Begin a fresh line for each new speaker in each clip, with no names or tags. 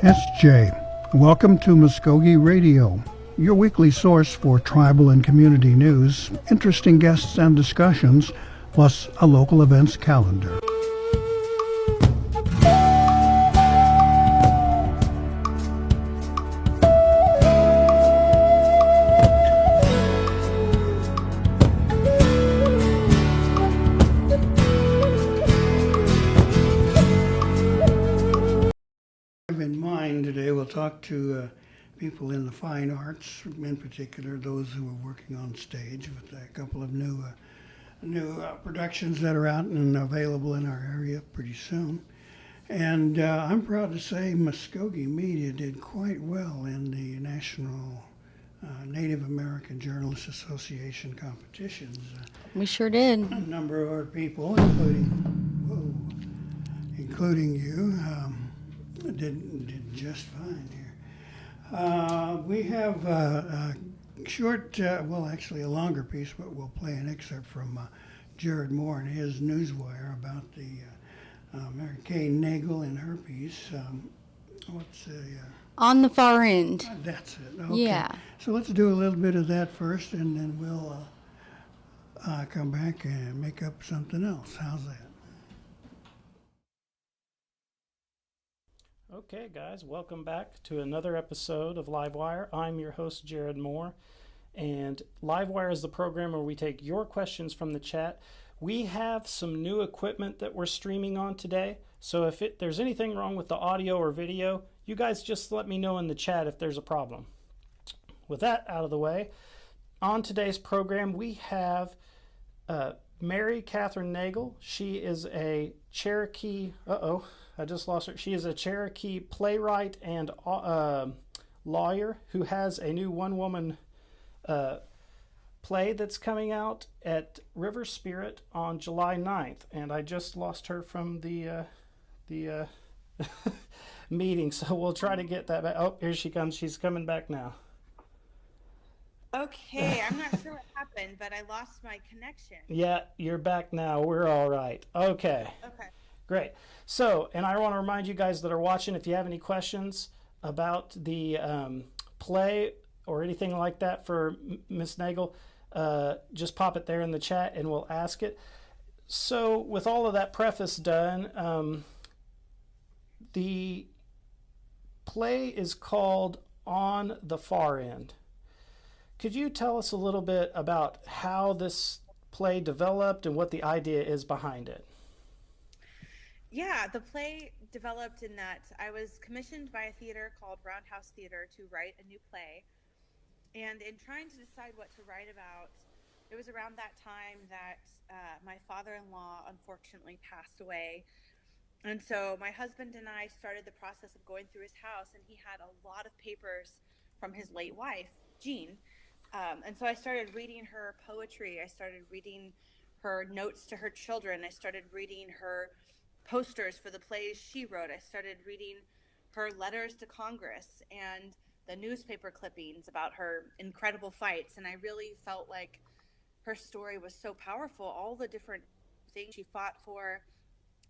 SJ. Welcome to Mvskoke Radio, your weekly source for tribal and community news, interesting guests and discussions, plus a local events calendar. In mind today, we'll talk to people in the fine arts, in particular those who are working on stage with a couple of new productions that are out and available in our area pretty soon. And I'm proud to say Mvskoke Media did quite well in the National Native American Journalists Association competitions.
We sure did.
A number of our people, including you, did just fine here. We have a short, actually a longer piece, but we'll play an excerpt from Jared Moore and his Newswire about the Mary Kay Nagel and her piece.
On the far end.
That's it. Okay.
Yeah.
So let's do a little bit of that first, and then we'll come back and make up something else. How's that?
Okay, guys, welcome back to another episode of Livewire. I'm your host, Jared Moore, and Livewire is the program where we take your questions from the chat. We have some new equipment that we're streaming on today, so if there's anything wrong with the audio or video, you guys just let me know in the chat if there's a problem. With that out of the way, on today's program we have Mary Catherine Nagel. She is a Cherokee... I just lost her. She is a Cherokee playwright and lawyer who has a new one-woman play that's coming out at River Spirit on July 9th. And I just lost her from the meeting, so we'll try to get that back. Oh, here she comes. She's coming back now.
Okay, I'm not sure what happened, but I lost my connection.
Yeah, you're back now. We're all right. Okay. Great. So, and I want to remind you guys that are watching, if you have any questions about the play or anything like that for Miss Nagel, just pop it there in the chat and we'll ask it. So, with all of that preface done, the play is called On the Far End. Could you tell us a little bit about how this play developed and what the idea is behind it?
Yeah, the play developed in that I was commissioned by a theater called Roundhouse Theater to write a new play. And in trying to decide what to write about, it was around that time that my father-in-law unfortunately passed away. And so my husband and I started the process of going through his house, and he had a lot of papers from his late wife, Jean. And so I started reading her poetry. I started reading her notes to her children. I started reading her posters for the plays she wrote. I started reading her letters to Congress and the newspaper clippings about her incredible fights. And I really felt like her story was so powerful. All the different things she fought for,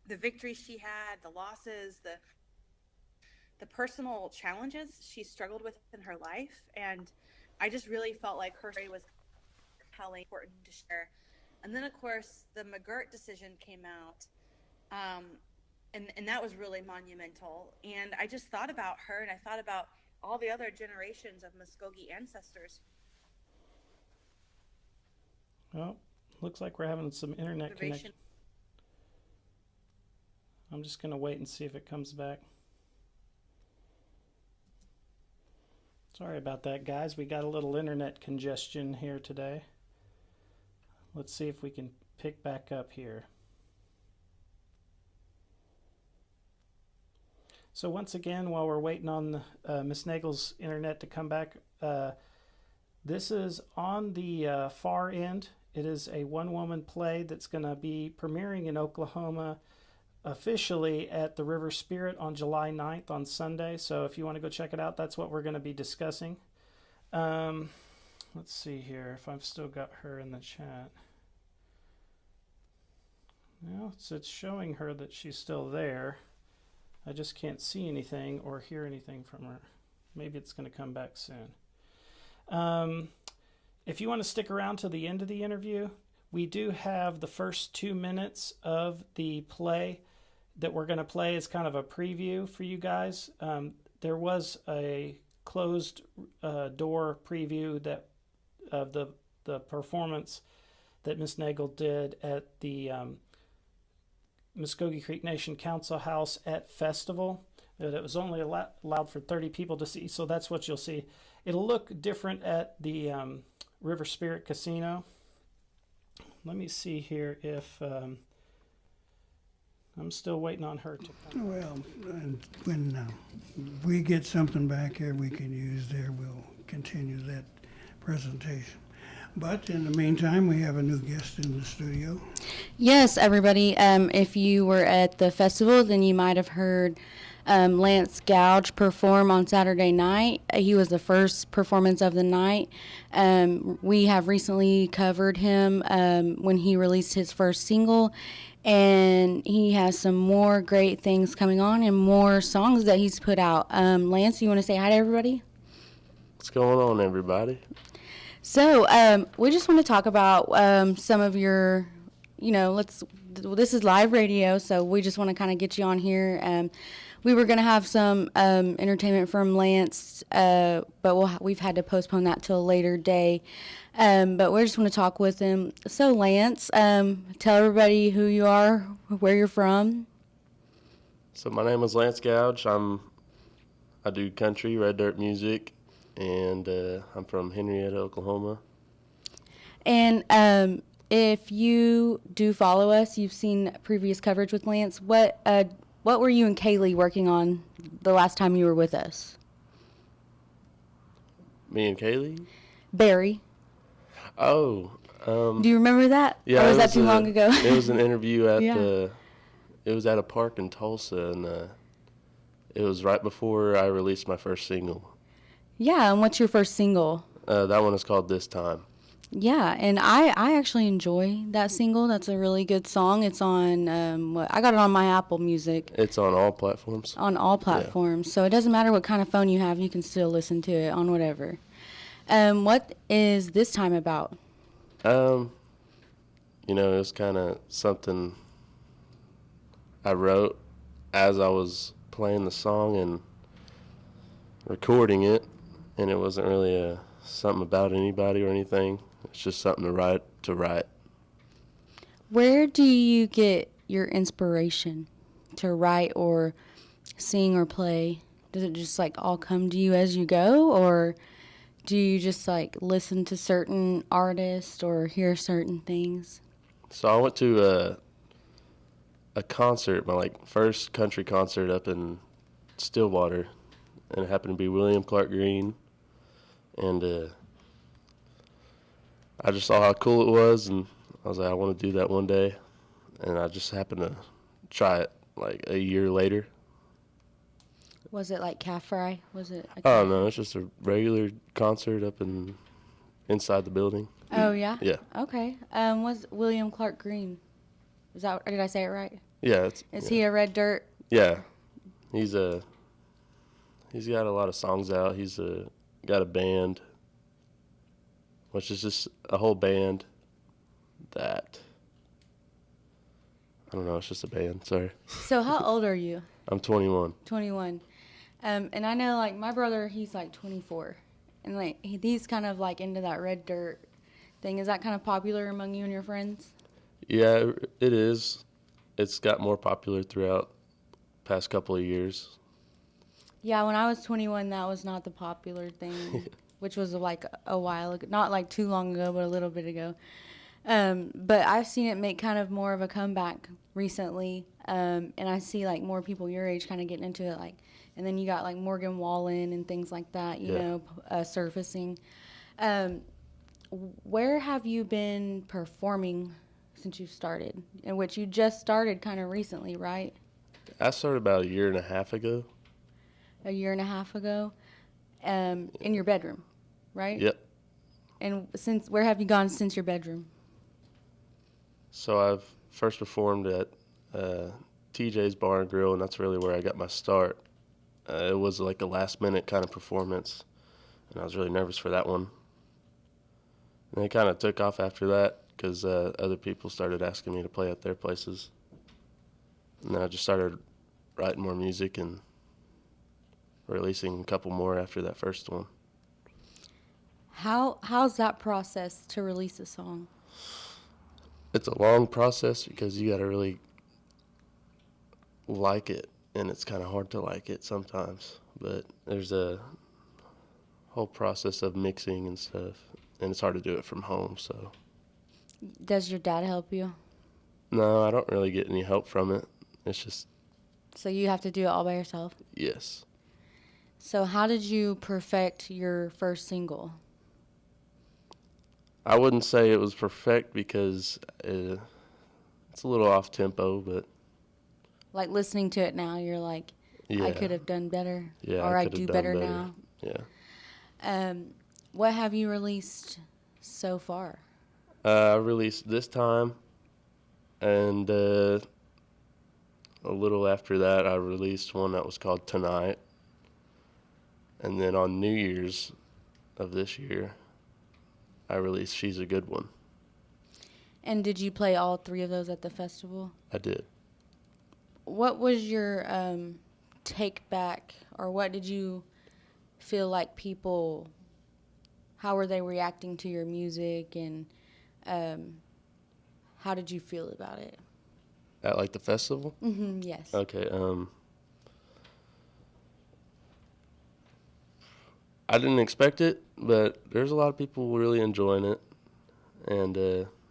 the victories she had, the losses, the personal challenges she struggled with in her life. And I just really felt like her story was compelling, important to share. And then, of course, the McGirt decision came out. And that was really monumental. And I just thought about her, and I thought about all the other generations of Mvskoke ancestors.
Well, looks like we're having some internet connection. I'm just going to wait and see if it comes back. Sorry about that, guys. We got a little internet congestion here today. Let's see if we can pick back up here. So once again, while we're waiting on Miss Nagel's internet to come back, this is On the Far End. It is a one-woman play that's going to be premiering in Oklahoma officially at the River Spirit on July 9th on Sunday. So if you want to go check it out, that's what we're going to be discussing. Let's see here if I've still got her in the chat. Well, it's showing her that she's still there. I just can't see anything or hear anything from her. Maybe it's going to come back soon. If you want to stick around to the end of the interview, we do have the first 2 minutes of the play that we're going to play as kind of a preview for you guys. There was a closed door preview that of the performance that Miss Nagel did at the Mvskoke Creek Nation Council House at Festival. It was only allowed for 30 people to see, so that's what you'll see. It'll look different at the River Spirit Casino. Let me see here if I'm still waiting on her to come.
Well, and when we get something back here we can use there, we'll continue that presentation. But in the meantime, we have a new guest in the studio.
Yes, everybody. If you were at the festival, then you might have heard Lance Gouge perform on Saturday night. He was the first performance of the night. We have recently covered him when he released his first single, and he has some more great things coming on and more songs that he's put out. Lance, you want to say hi to everybody?
What's going on, everybody?
So we just want to talk about some of your, this is live radio, so we just want to kind of get you on here. We were going to have some entertainment from Lance, but we've had to postpone that till a later day. But we just want to talk with him. So Lance, tell everybody who you are, where you're from.
So my name is Lance Gouge. I do country, red dirt music, and I'm from Henrietta, Oklahoma.
And if you do follow us, you've seen previous coverage with Lance. What were you and Kaylee working on the last time you were with us?
Me and Kaylee?
Barry.
Oh.
Do you remember that?
Yeah.
Or was that too long ago?
It was an interview at
Yeah.
It was at a park in Tulsa, and it was right before I released my first single.
Yeah, and what's your first single?
That one is called This Time.
Yeah, and I actually enjoy that single. That's a really good song. It's on, I got it on my Apple Music.
It's on all platforms.
On all platforms. So it doesn't matter what kind of phone you have, you can still listen to it on whatever. What is This Time about?
It was kind of something I wrote as I was playing the song and recording it, and it wasn't really something about anybody or anything. It's just something to write.
Where do you get your inspiration to write or sing or play? Does it just all come to you as you go, or do you just listen to certain artists or hear certain things?
So I went to a concert, my first country concert up in Stillwater, and it happened to be William Clark Green, and I just saw how cool it was, and I was like, I want to do that one day, and I just happened to try it a year later.
Was it like calf fry? Was it?
Oh no, it's just a regular concert up inside the building.
Oh yeah.
Yeah.
Okay. Was William Clark Green? Is that? Or did I say it right?
Yeah.
Is he a red dirt?
Yeah. He's got a lot of songs out. He's got a band, which is just a whole band that, I don't know, it's just a band, sorry.
So how old are you?
I'm 21.
21. And I know my brother, he's 24. And he's kind of into that red dirt thing. Is that kind of popular among you and your friends?
Yeah, it is. It's got more popular throughout the past couple of years.
Yeah, when I was 21, that was not the popular thing, which was a while ago. Not too long ago, but a little bit ago. But I've seen it make kind of more of a comeback recently. And I see more people your age kind of getting into it. And then you got Morgan Wallen and things like that, you know, surfacing. Where have you been performing since you've started? In which you just started kind of recently, right?
I started about a year and a half ago.
A year and a half ago, in your bedroom, right?
Yep.
And where have you gone since your bedroom?
So I've first performed at TJ's Bar and Grill, and that's really where I got my start. It was like a last-minute kind of performance, and I was really nervous for that one. And it kind of took off after that because other people started asking me to play at their places. And then I just started writing more music and releasing a couple more after that first one.
How's that process to release a song?
It's a long process because you got to really like it, and it's kind of hard to like it sometimes. But there's a whole process of mixing and stuff, and it's hard to do it from home. So
Does your dad help you?
no, I don't really get any help from it. It's just
So you have to do it all by yourself?
yes.
So how did you perfect your first single?
I wouldn't say it was perfect because it's a little off tempo, but
Like listening to it now, you're like,
yeah,
I could have done better,
yeah,
or I
could have
do
done
better now.
Yeah.
What have you released so far?
I released This Time, and a little after that, I released one that was called Tonight. And then on New Year's of this year, I released She's a Good One.
And did you play all three of those at the festival?
I did.
What was your take back, or what did you feel like people, how were they reacting to your music, and how did you feel about it?
At like the festival?
Yes.
Okay. I didn't expect it, but there's a lot of people really enjoying it, and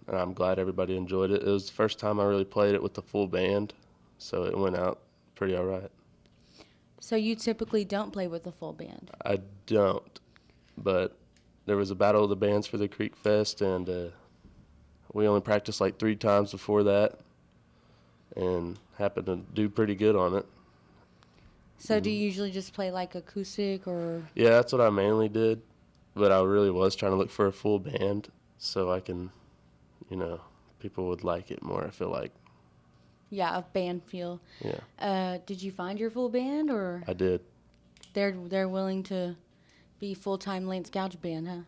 I'm glad everybody enjoyed it. It was the first time I really played it with the full band, so it went out pretty all right.
So you typically don't play with a full band?
I don't, but there was a battle of the bands for the Creek Fest, and we only practiced like 3 times before that, and happened to do pretty good on it.
So do you usually just play like acoustic, or?
Yeah, that's what I mainly did, but I really was trying to look for a full band so I can, people would like it more, I feel like.
Yeah, a band feel.
Yeah.
Did you find your full band, or
I did.
they're willing to be full-time Lance Gouge band, huh?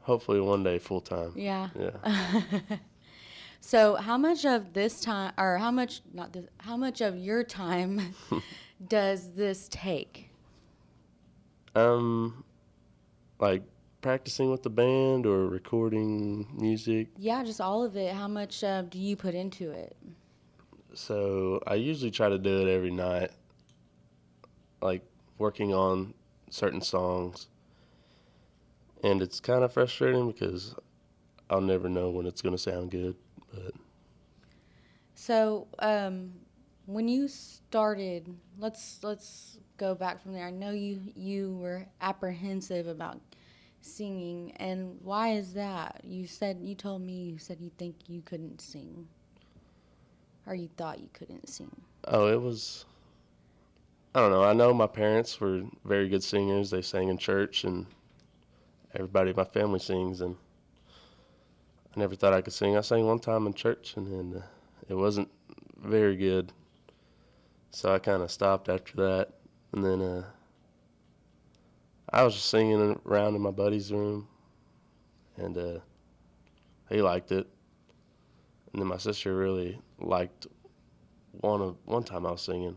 Hopefully one day full time.
Yeah.
Yeah.
So how much of this time, or how much of your time does this take?
Like practicing with the band or recording music.
Yeah, just all of it. How much do you put into it?
So I usually try to do it every night, like working on certain songs. And it's kind of frustrating because I'll never know when it's going to sound good. But
So when you started, let's go back from there. I know you were apprehensive about singing, and why is that? You told me you think you couldn't sing, or you thought you couldn't sing.
oh, I don't know. I know my parents were very good singers. They sang in church, and everybody in my family sings, and I never thought I could sing. I sang one time in church, and then it wasn't very good, so I kind of stopped after that. And then I was just singing around in my buddy's room, and he liked it. And then my sister really liked one time I was singing.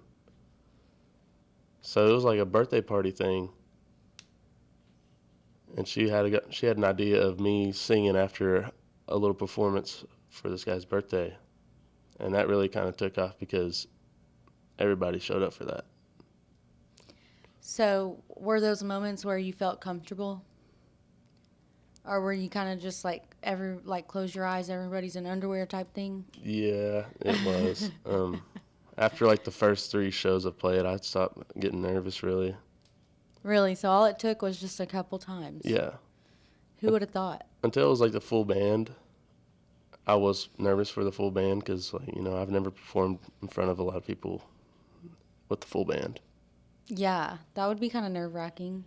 So it was like a birthday party thing, and she had an idea of me singing after a little performance for this guy's birthday, and that really kind of took off because everybody showed up for that.
So were those moments where you felt comfortable, or were you kind of just like close your eyes, everybody's in underwear type thing?
Yeah, it was. After like the first 3 shows I played, I stopped getting nervous really.
Really? So all it took was just a couple times?
Yeah.
Who would have thought?
Until it was like the full band, I was nervous for the full band because, I've never performed in front of a lot of people with the full band.
Yeah, that would be kind of nerve-wracking.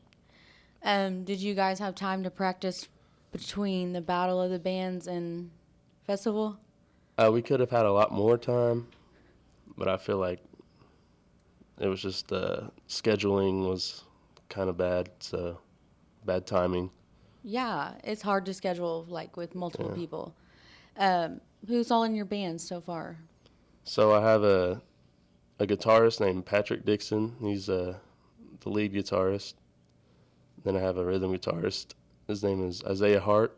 Did you guys have time to practice between the Battle of the Bands and festival?
We could have had a lot more time, but I feel like it was just scheduling was kind of bad, so bad timing.
Yeah, it's hard to schedule like with multiple
Yeah.
people. Who's all in your band so far?
So I have a guitarist named Patrick Dixon. He's the lead guitarist. Then I have a rhythm guitarist. His name is Isaiah Hart.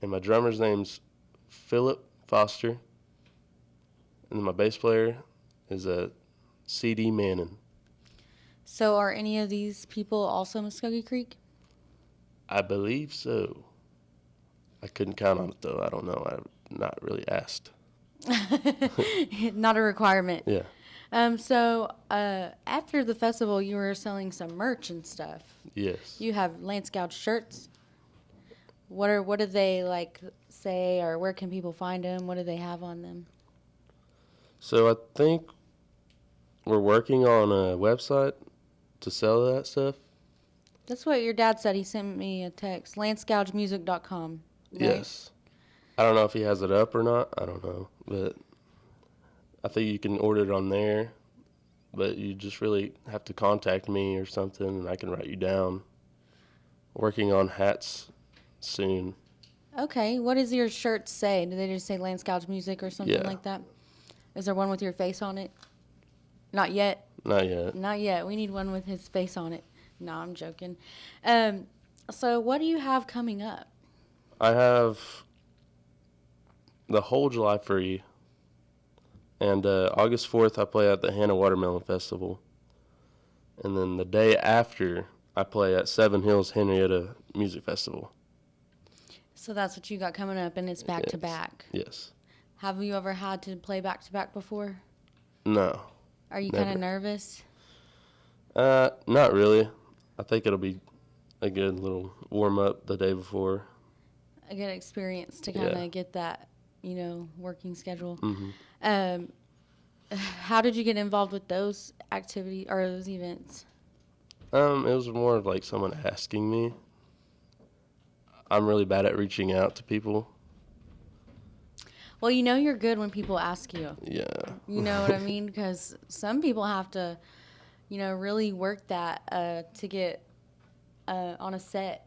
And my drummer's name's Philip Foster. And then my bass player is a C.D. Manning.
So are any of these people also Muskogee Creek?
I believe so. I couldn't count on it, though. I don't know. I've not really asked.
Not a requirement.
Yeah.
So after the festival, you were selling some merch and stuff.
Yes.
You have Lance Gouge shirts. What do they like say, or where can people find them? What do they have on them?
So I think we're working on a website to sell that stuff.
That's what your dad said. He sent me a text. LanceGougeMusic.com. Right?
Yes. I don't know if he has it up or not. I don't know. But I think you can order it on there. But you just really have to contact me or something, and I can write you down. Working on hats soon.
Okay. What does your shirt say? Do they just say Lance Gouge Music or something
Yeah.
like that? Is there one with your face on it? Not yet.
Not yet.
Not yet. We need one with his face on it. No, I'm joking. So what do you have coming up?
I have the whole July free. And August 4th, I play at the Hannah Watermelon Festival. And then the day after, I play at Seven Hills Henrietta Music Festival.
So that's what you got coming up, and it's back to
Yes.
back.
Yes.
Have you ever had to play back to back before?
No.
Are you kind of
Never.
nervous?
Not really. I think it'll be a good little warm-up the day before.
A good experience to kind of
Yeah.
get that, working schedule.
Hmm.
How did you get involved with those activities or those events?
It was more of like someone asking me. I'm really bad at reaching out to people.
Well, you're good when people ask you.
Yeah.
You know what I mean? Because some people have to, really work that to get on a set.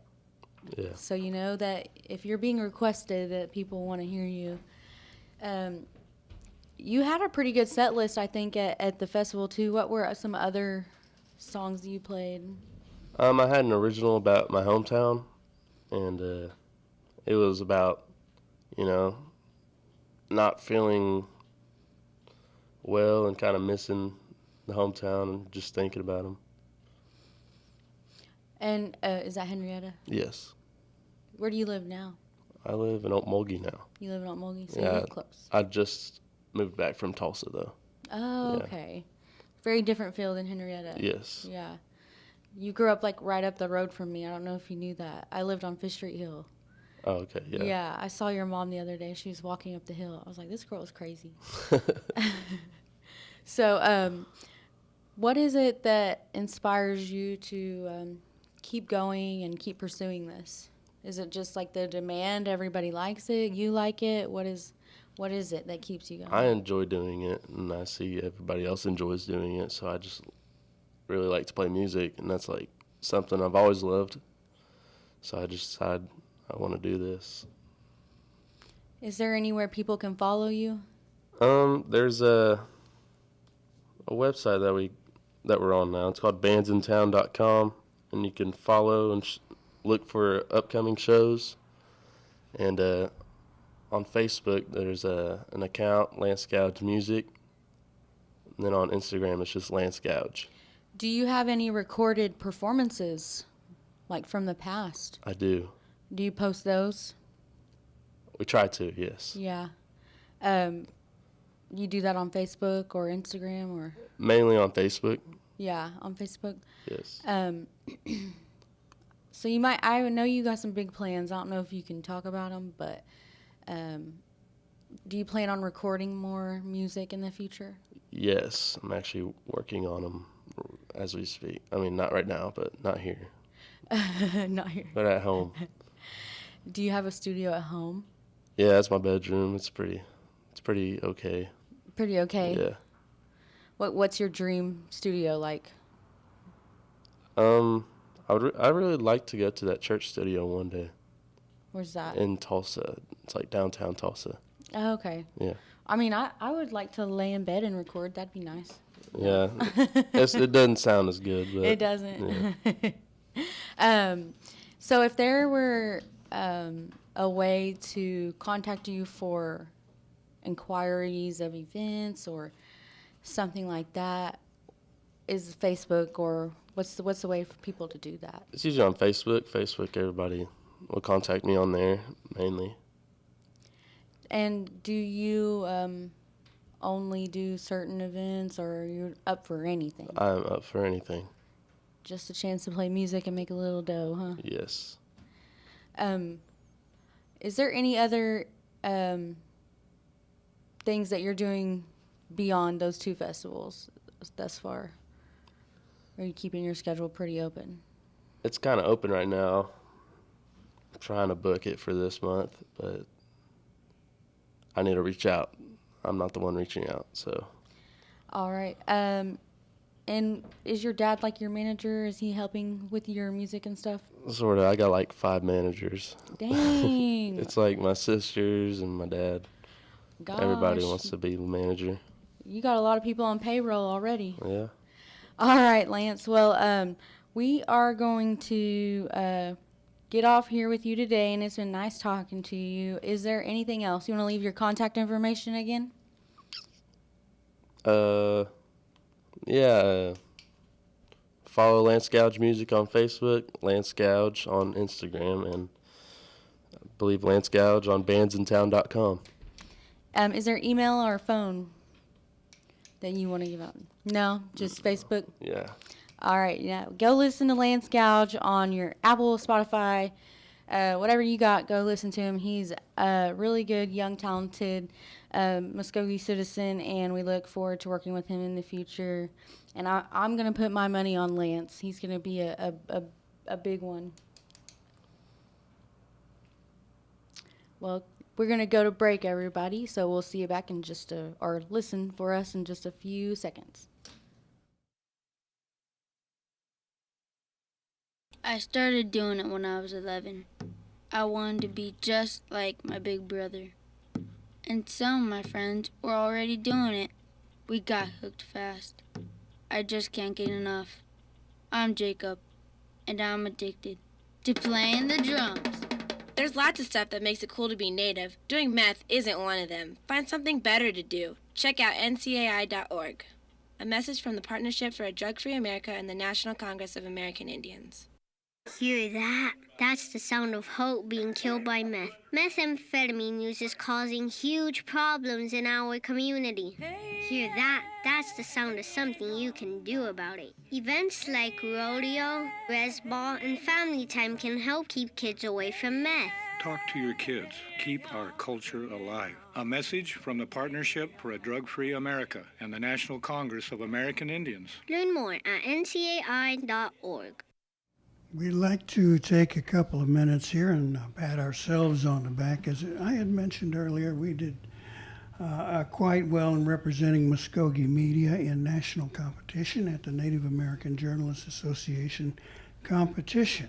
Yeah.
So you know that if you're being requested, that people want to hear you. You had a pretty good set list, I think, at the festival too. What were some other songs you played?
I had an original about my hometown, and it was about, not feeling well and kind of missing the hometown and just thinking about them.
And is that Henrietta?
Yes.
Where do you live now?
I live in Okmulgee now.
You live in Okmulgee, so
Yeah.
you live close.
I just moved back from Tulsa, though.
Oh,
Yeah.
okay. Very different feel than Henrietta.
Yes.
Yeah. You grew up like right up the road from me. I don't know if you knew that. I lived on Fish Street Hill.
Oh, okay. Yeah.
Yeah, I saw your mom the other day. She was walking up the hill. I was like, this girl is crazy. So, what is it that inspires you to keep going and keep pursuing this? Is it just like the demand? Everybody likes it. You like it. What is it that keeps you going?
I enjoy doing it, and I see everybody else enjoys doing it, so I just really like to play music, and that's like something I've always loved. So I just decided I want to do this.
Is there anywhere people can follow you?
There's a website that we're on now. It's called bandsintown.com, and you can follow and look for upcoming shows. And on Facebook, there's an account, Lance Gouge Music. And then on Instagram, it's just Lance Gouge.
Do you have any recorded performances, like from the past?
I do.
Do you post those?
We try to, yes.
Yeah. You do that on Facebook or Instagram or?
Mainly on Facebook,
Yeah, on Facebook.
yes.
So I know you got some big plans. I don't know if you can talk about them, but do you plan on recording more music in the future?
Yes, I'm actually working on them as we speak. I mean, not right now, but not here,
Not here.
but at home.
Do you have a studio at home?
Yeah, that's my bedroom. It's pretty okay.
Pretty okay.
Yeah.
What's your dream studio like?
I really like to go to that church studio one day
Where's that?
in Tulsa. It's like downtown Tulsa.
Oh, okay.
Yeah.
I mean, I would like to lay in bed and record. That'd be nice.
Yeah. It doesn't sound as good, but
It doesn't.
Yeah.
So if there were a way to contact you for inquiries of events or something like that, is Facebook, or what's the way for people to do that?
It's usually on Facebook. Facebook, everybody will contact me on there mainly.
And do you only do certain events, or are you up for anything?
I'm up for anything.
Just a chance to play music and make a little dough, huh?
Yes.
Is there any other things that you're doing beyond those two festivals thus far? Or are you keeping your schedule pretty open?
It's kind of open right now. I'm trying to book it for this month, but I need to reach out. I'm not the one reaching out, so.
All right. And is your dad like your manager? Is he helping with your music and stuff?
Sort of. I got like 5 managers.
Dang.
It's like my sisters and my dad.
Gosh.
Everybody wants to be the manager.
You got a lot of people on payroll already.
Yeah.
All right, Lance. Well, we are going to get off here with you today, and it's been nice talking to you. Is there anything else? You want to leave your contact information again?
Yeah. Follow Lance Gouge Music on Facebook, Lance Gouge on Instagram, and I believe Lance Gouge on bandsintown.com.
Is there email or phone that you want to give out? No, just Facebook?
Yeah.
All right, yeah. Go listen to Lance Gouge on your Apple, Spotify, whatever you got, go listen to him. He's a really good, young, talented Mvskoke citizen, and we look forward to working with him in the future. And I'm going to put my money on Lance. He's going to be a big one. Well, we're going to go to break, everybody, so we'll see you back in or listen for us in just a few seconds.
I started doing it when I was 11. I wanted to be just like my big brother. And some of my friends were already doing it. We got hooked fast. I just can't get enough. I'm Jacob, and I'm addicted to playing the drums.
There's lots of stuff that makes it cool to be Native. Doing meth isn't one of them. Find something better to do. Check out ncai.org. A message from the Partnership for a Drug-Free America and the National Congress of American Indians.
Hear that? That's the sound of hope being killed by meth. Methamphetamine use is causing huge problems in our community. Hear that? That's the sound of something you can do about it. Events like rodeo, res ball, and family time can help keep kids away from meth.
Talk to your kids. Keep our culture alive. A message from the Partnership for a Drug-Free America and the National Congress of American Indians.
Learn more at ncai.org.
We'd like to take a couple of minutes here and pat ourselves on the back. As I had mentioned earlier, we did quite well in representing Mvskoke media in national competition at the Native American Journalists Association competition.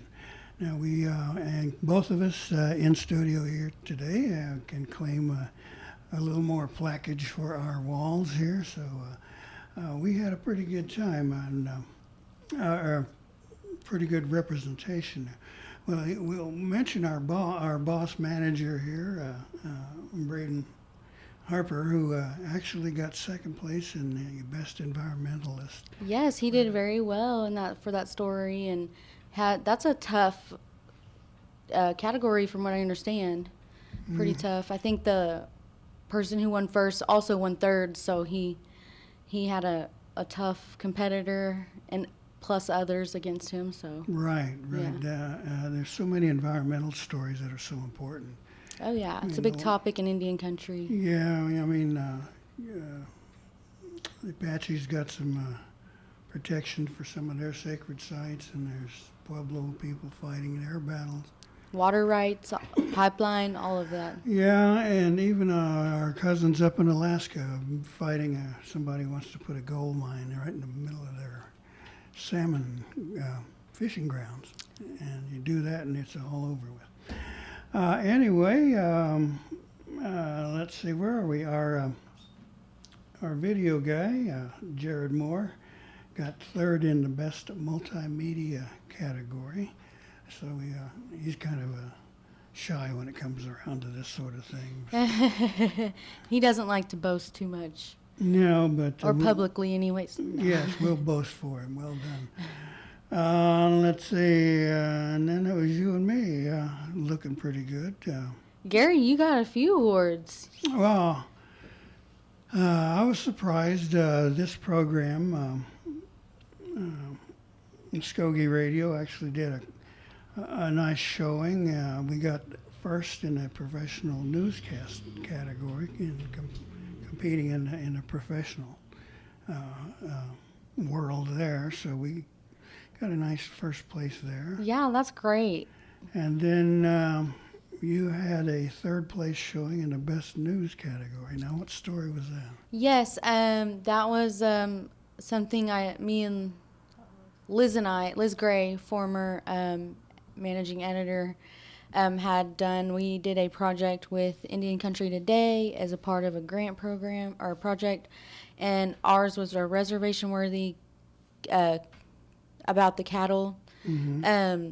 Now and both of us in studio here today can claim a little more plaquage for our walls here. So we had a pretty good time on our pretty good representation. Well, we'll mention our boss manager here, Braden Harper, who actually got second place in the best environmentalist.
Yes, he did very well for that story, and that's a tough category from what I understand. Pretty tough. I think the person who won first also won third, so he had a tough competitor and plus others against him. So
Right.
Yeah.
There's so many environmental stories that are so important.
oh yeah, it's a big topic in Indian country.
Yeah, I mean, the Apache's got some protection for some of their sacred sites, and there's Pueblo people fighting their battles.
water rights, pipeline, all of that.
Yeah, and even our cousins up in Alaska fighting somebody wants to put a gold mine right in the middle of their salmon fishing grounds. And you do that and it's all over with. Anyway, let's see, where are we? Our video guy, Jared Moore, got third in the best multimedia category. So he's kind of shy when it comes around to this sort of thing.
He doesn't like to boast too much.
No, but...
Or publicly anyways.
Yes, we'll boast for him. Well done. Let's see, and then it was you and me, looking pretty good.
Gary, you got a few awards.
Well, I was surprised. This program, Mvskoke Radio, actually did a nice showing. We got first in a professional newscast category, competing in a professional world there. So we got a nice first place there.
Yeah, that's great.
And then you had a third place showing in the best news category. Now, what story was that?
Yes, that was something me and Liz Gray, former managing editor, had done. We did a project with Indian Country Today as a part of a grant program or project, and ours was a reservation-worthy about the cattle.
Mm-hmm.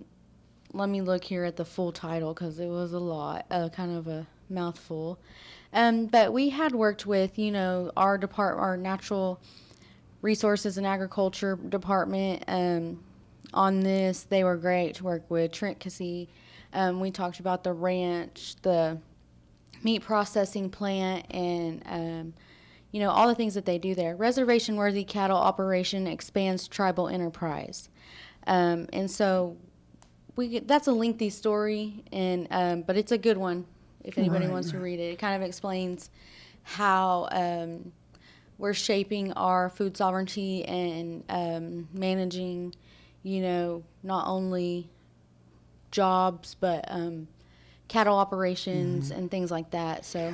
Let me look here at the full title because it was a lot, kind of a mouthful. But we had worked with, our natural resources and agriculture department on this. They were great to work with. Trent Casey. We talked about the ranch, the meat processing plant, and all the things that they do there. Reservation-worthy cattle operation expands tribal enterprise, and so that's a lengthy story, and but it's a good one if anybody wants to read it. It kind of explains how we're shaping our food sovereignty and managing, not only jobs but cattle operations and things like that. So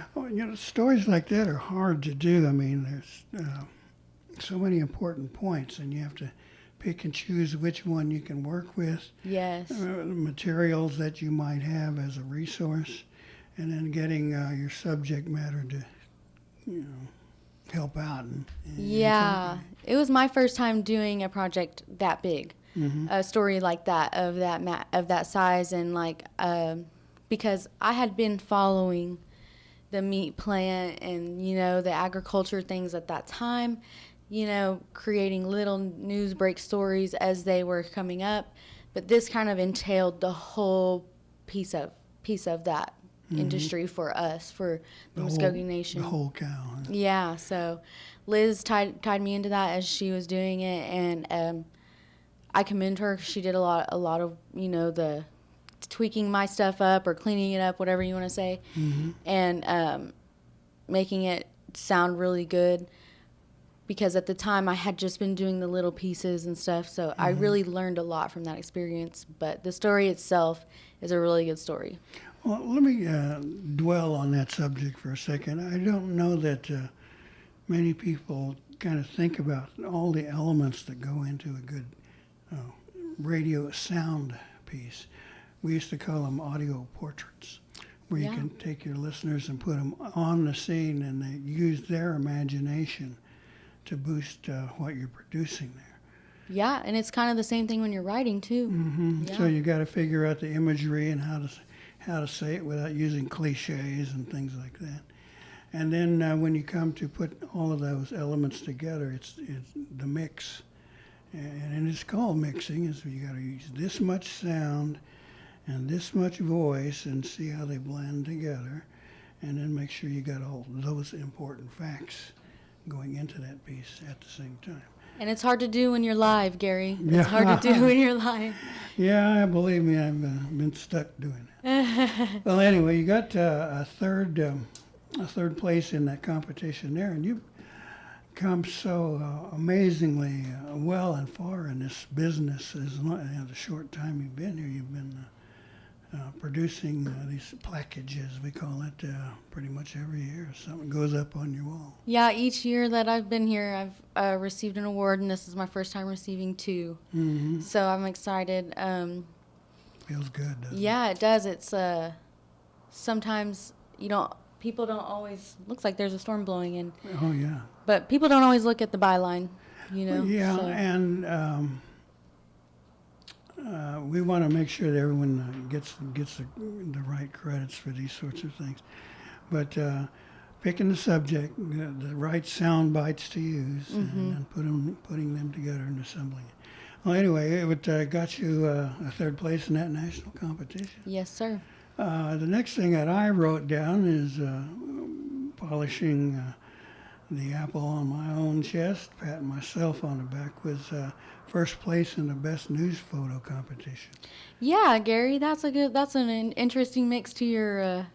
stories like that are hard to do. I mean, there's so many important points, and you have to pick and choose which one you can work with.
Yes.
Materials that you might have as a resource, and then getting your subject matter to, help out.
Yeah, it was my first time doing a project that big, a story like that of that size, and because I had been following the meat plant and the agriculture things at that time. Creating little news break stories as they were coming up, but this kind of entailed the whole piece of that industry for us, for the Mvskoke Nation.
The whole cow.
Yeah, so Liz tied me into that as she was doing it, and I commend her. She did a lot of the tweaking my stuff up or cleaning it up, whatever you want to say, and making it sound really good. Because at the time I had just been doing the little pieces and stuff, so I really learned a lot from that experience. But the story itself is a really good story.
Well, let me dwell on that subject for a second. I don't know that many people kind of think about all the elements that go into a good radio sound piece. We used to call them audio portraits, where you can take your listeners and put them on the scene, and they use their imagination to boost what you're producing there.
Yeah, and it's kind of the same thing when you're writing too. Yeah.
So you got to figure out the imagery and how to say it without using cliches and things like that. And then when you come to put all of those elements together, it's the mix, and it's called mixing. Is you got to use this much sound and this much voice and see how they blend together, and then make sure you got all those important facts going into that piece at the same time.
And it's hard to do when you're live, Gary. It's hard to do when you're live.
Yeah, believe me, I've been stuck doing that. Well, anyway, you got a third place in that competition there, and you've come so amazingly well and far in this business. As long, the short time you've been here, you've been producing these packages, we call it, pretty much every year. Something goes up on your wall.
Yeah, each year that I've been here, I've received an award, and this is my first time receiving 2.
Mm-hmm.
So I'm excited.
Feels good, doesn't it?
Yeah, it does. It's sometimes people don't always, looks like there's a storm blowing in,
Oh, yeah.
but people don't always look at the byline,
Yeah,
so.
and we want to make sure that everyone gets the right credits for these sorts of things. But picking the subject, the right sound bites to use, and then putting them together and assembling it. Well, anyway, it got you a 3rd place in that national competition.
Yes, sir.
The next thing that I wrote down is polishing the apple on my own chest, patting myself on the back, was 1st place in the best news photo competition.
Yeah, Gary, that's an interesting mix to your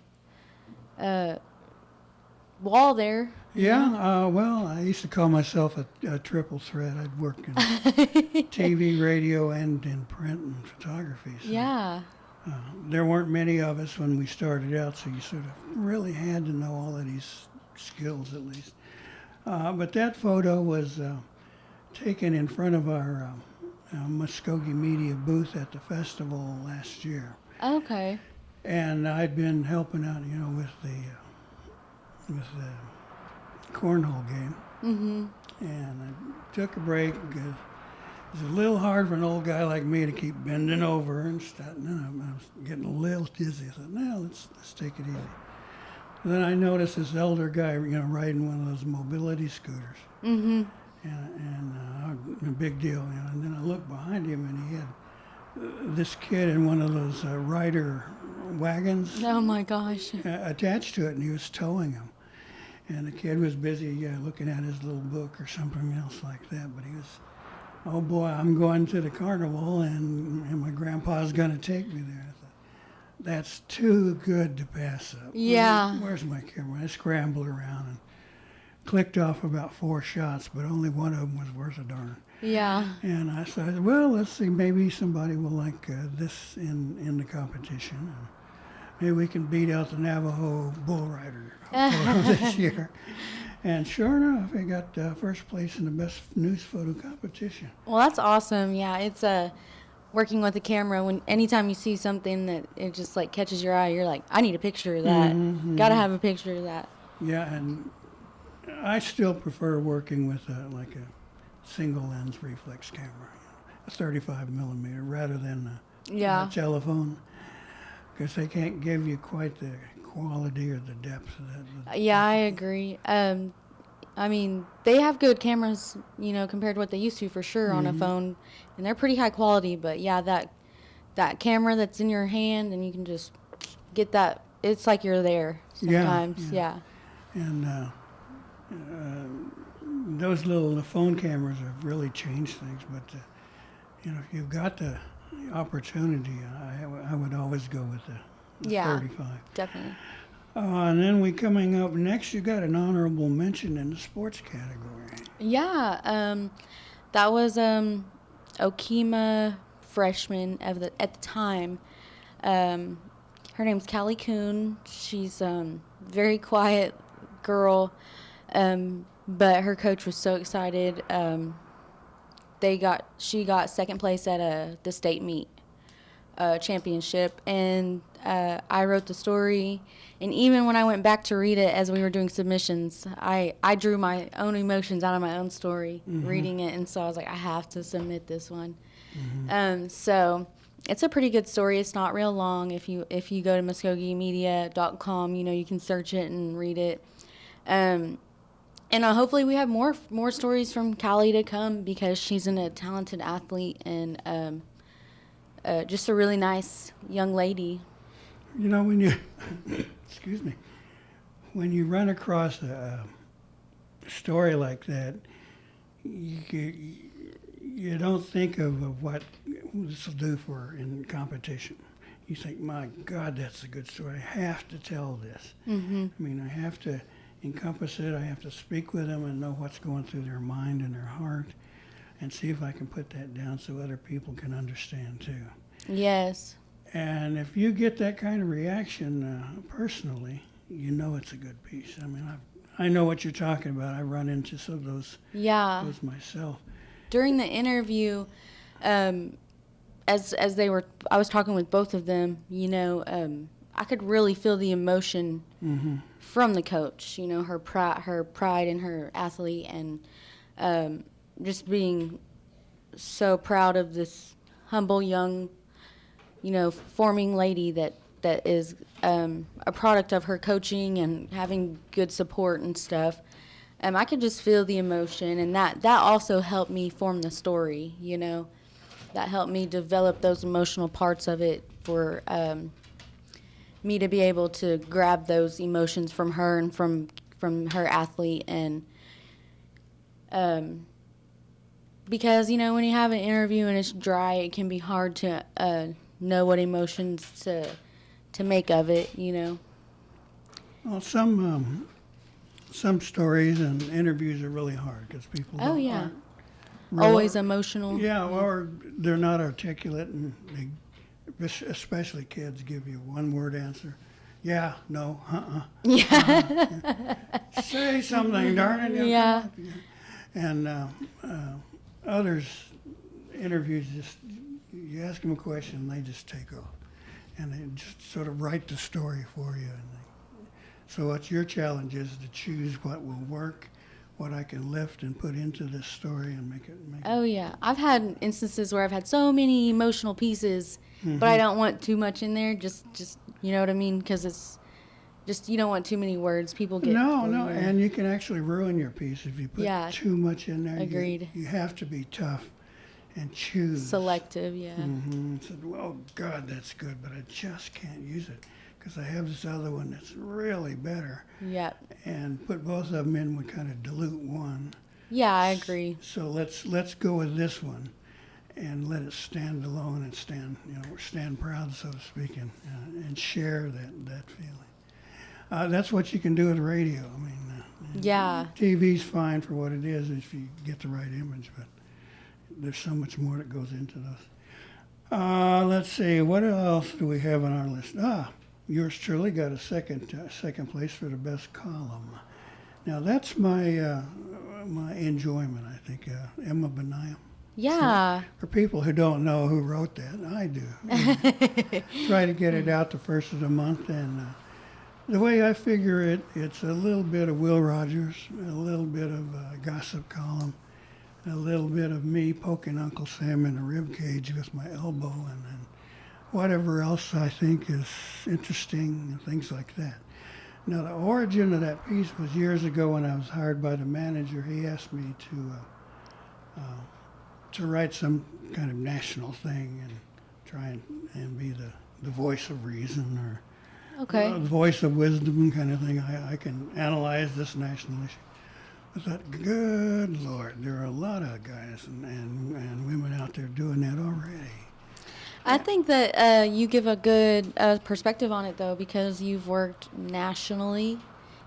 wall there.
Yeah, well, I used to call myself a triple threat. I'd work in TV, radio, and in print and photography. So,
Yeah.
there weren't many of us when we started out, so you sort of really had to know all of these skills at least. But that photo was taken in front of our Mvskoke media booth at the festival last year.
Okay.
And I'd been helping out, with the cornhole game.
Mm-hmm.
And I took a break because it was a little hard for an old guy like me to keep bending over and starting. I was getting a little dizzy. I thought, no, let's take it easy. Then I noticed this elder guy, riding one of those mobility scooters.
Mm-hmm.
And a big deal, And then I looked behind him, and he had this kid in one of those rider wagons
Oh my gosh.
attached to it, and he was towing him. And the kid was busy looking at his little book or something else like that. But he was, oh boy, I'm going to the carnival, and my grandpa's going to take me there. I thought, that's too good to pass up.
Yeah.
Where's my camera? I scrambled around and clicked off about 4 shots, but only one of them was worth a darn.
Yeah.
And I said, well, let's see, maybe somebody will like this in the competition. And maybe we can beat out the Navajo bull rider photo this year. And sure enough, I got 1st place in the best news photo competition.
Well, that's awesome. Yeah, it's working with the camera. When anytime you see something that it just like catches your eye, you're like, I need a picture of that. Gotta have a picture of that.
Yeah, and I still prefer working with like a single lens reflex camera, a 35 millimeter, rather than a telephone, because they can't give you quite the quality or the depth of that.
Yeah, I agree. I mean, they have good cameras, compared to what they used to for sure on a phone, and they're pretty high quality. But yeah, that camera that's in your hand, and you can just get that. It's like you're there sometimes. Yeah.
And those little phone cameras have really changed things. But if you've got the opportunity, I would always go with the 35.
Definitely.
And then coming up next, you got an honorable mention in the sports category.
Yeah, that was Okima freshman at the time. Her name's Callie Kuhn. She's very quiet girl, but her coach was so excited. She got 2nd place at the state meet championship, and I wrote the story. And even when I went back to read it as we were doing submissions, I drew my own emotions out of my own story reading it, and so I was like, I have to submit this one. So it's a pretty good story. It's not real long. If you go to mvskokemedia.com, you can search it and read it. And hopefully we have more stories from Callie to come, because she's a talented athlete and just a really nice young lady.
When you when you run across a story like that, you don't think of what this will do for in competition. You think, my God, that's a good story. I have to tell this. I have to encompass it. I have to speak with them and know what's going through their mind and their heart, and see if I can put that down so other people can understand too.
Yes.
And if you get that kind of reaction personally, you know it's a good piece. I mean, I know what you're talking about. I run into some of those myself.
During the interview, as I was talking with both of them, I could really feel the emotion from the coach, her pride in her athlete, and just being so proud of this humble young, forming lady that is a product of her coaching and having good support and stuff. I could just feel the emotion, and that also helped me form the story, That helped me develop those emotional parts of it for me to be able to grab those emotions from her and from her athlete. And because, when you have an interview and it's dry, it can be hard to know what emotions to make of it,
Well, some stories and interviews are really hard because people aren't
always emotional.
Yeah, or they're not articulate, and especially kids give you one-word answer. Yeah, no,
Yeah.
Say something, darn it.
Yeah.
And others, interviews, just you ask them a question, and they just take off. And they just sort of write the story for you. So what your challenge is to choose what will work, what I can lift and put into this story and make it.
Oh, yeah. I've had instances where I've had so many emotional pieces, but I don't want too much in there. Just you know what I mean? Because it's just, you don't want too many words. People get
No,
bored.
and you can actually ruin your piece if you put too much in there.
Agreed.
You have to be tough and choose.
Selective, yeah.
Said, well, God, that's good, but I just can't use it because I have this other one that's really better.
Yep.
And put both of them in, we kind of dilute one.
Yeah, I agree.
So let's go with this one and let it stand alone and stand proud, so to speak, and share that feeling. That's what you can do with radio. I mean, TV's fine for what it is if you get the right image, but there's so much more that goes into those. Let's see, what else do we have on our list? Yours truly got a second place for the best column. Now that's my enjoyment, I think. Emma Benayem.
Yeah.
For people who don't know who wrote that, I do. Try to get it out the first of the month, and the way I figure it, it's a little bit of Will Rogers, a little bit of a gossip column, a little bit of me poking Uncle Sam in the rib cage with my elbow, and then whatever else I think is interesting and things like that. Now, the origin of that piece was years ago when I was hired by the manager. He asked me to write some kind of national thing and try and be the voice of reason or the voice of wisdom kind of thing. I can analyze this national issue. I thought, good Lord, there are a lot of guys and women out there doing that already.
I think that you give a good perspective on it, though, because you've worked nationally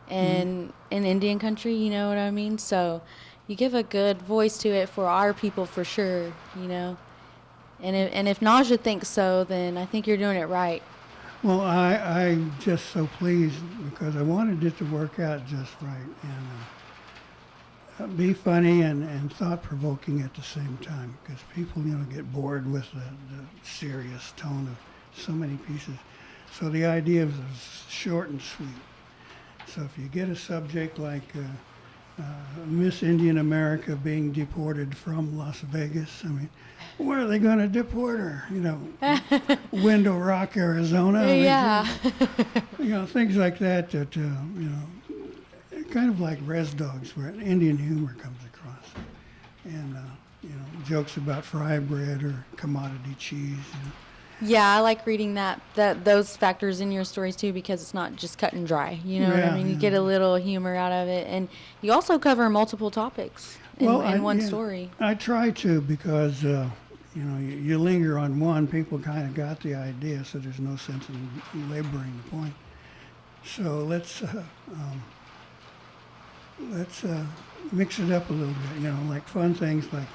and in Indian country, you know what I mean? So you give a good voice to it for our people for sure, And if Naja thinks so, then I think you're doing it right.
Well, I'm just so pleased because I wanted it to work out just right and be funny and thought-provoking at the same time because people, get bored with the serious tone of so many pieces. So the idea is short and sweet. So if you get a subject like Miss Indian America being deported from Las Vegas, I mean, where are they going to deport her? Window Rock, Arizona.
Yeah.
Things like that kind of like Res Dogs, where Indian humor comes across, and jokes about fry bread or commodity cheese.
Yeah, I like reading those factors in your stories too because it's not just cut and dry. You know what I mean? You get a little humor out of it, and you also cover multiple topics in one story.
I try to because you linger on one, people kind of got the idea, so there's no sense in laboring the point. So let's mix it up a little bit, like fun things like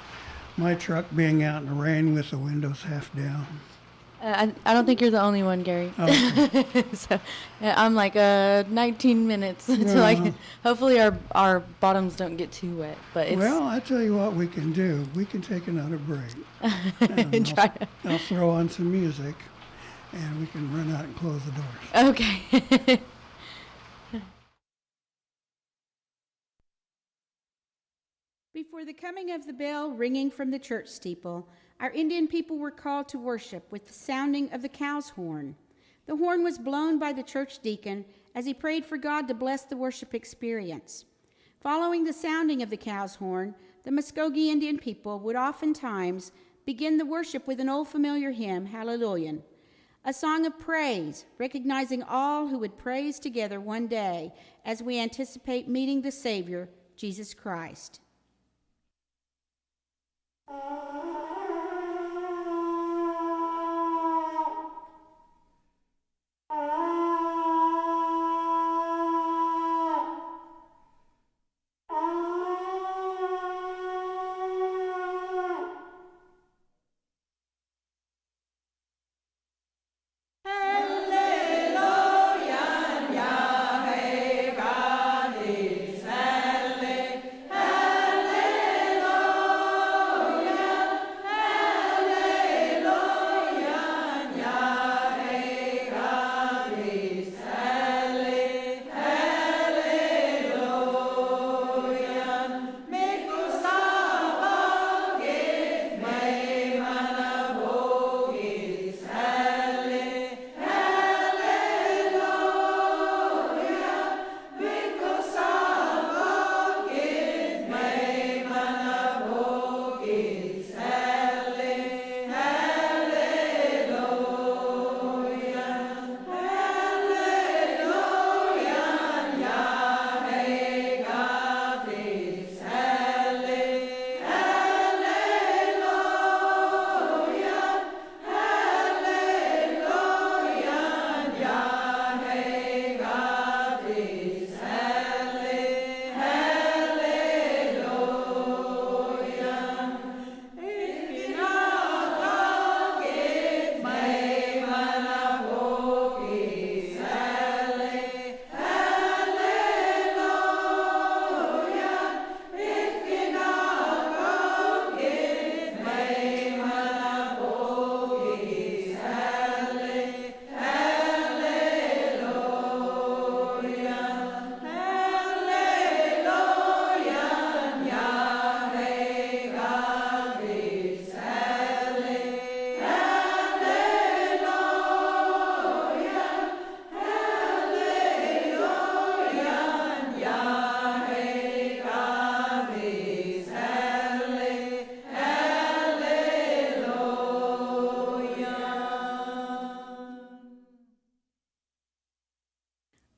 my truck being out in the rain with the windows half down.
I don't think you're the only one, Gary.
Okay.
So I'm like 19 minutes until I can, hopefully our bottoms don't get too wet. But it's
Well, I tell you what we can do. We can take another break. And I'll throw on some music, and we can run out and close the doors.
Okay.
Before the coming of the bell ringing from the church steeple, our Indian people were called to worship with the sounding of the cow's horn. The horn was blown by the church deacon as he prayed for God to bless the worship experience. Following the sounding of the cow's horn, the Mvskoke Indian people would oftentimes begin the worship with an old familiar hymn, Hallelujah, a song of praise, recognizing all who would praise together one day as we anticipate meeting the Savior, Jesus Christ.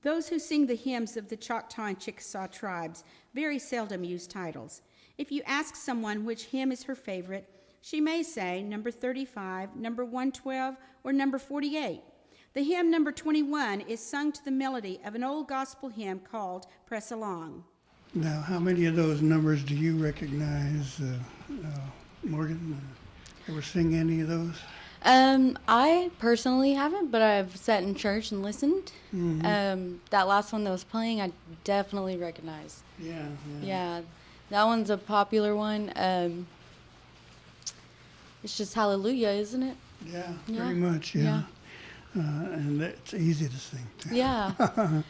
Those who sing the hymns of the Choctaw and Chickasaw tribes very seldom use titles. If you ask someone which hymn is her favorite, she may say number 35, number 112, or number 48. The hymn number 21 is sung to the melody of an old gospel hymn called Press Along.
Now, how many of those numbers do you recognize, Morgan? Ever sing any of those?
I personally haven't, but I've sat in church and listened.
Mm-hmm.
That last one that was playing, I definitely recognize.
Yeah.
That one's a popular one. It's just Hallelujah, isn't it?
Yeah, pretty much, yeah. And it's easy to sing, too.
Yeah.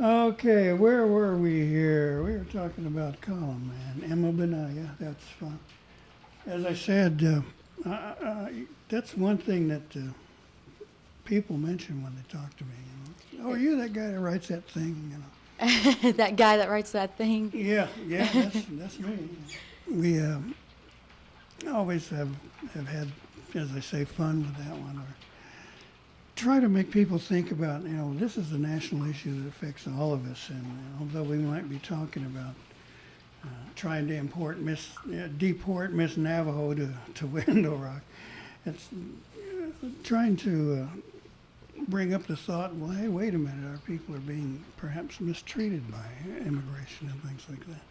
Okay, where were we here? We were talking about Column Man, Emma Benaya. That's fun. As I said, that's one thing that people mention when they talk to me. You know, oh, are you that guy that writes that thing? You know.
That guy that writes that thing.
Yeah, that's me. We always have had, as I say, fun with that one, or try to make people think about, you know, this is a national issue that affects all of us, and although we might be talking about trying to deport Miss Navajo to Window Rock, it's trying to bring up the thought, well, hey, wait a minute, our people are being perhaps mistreated by immigration and things like that.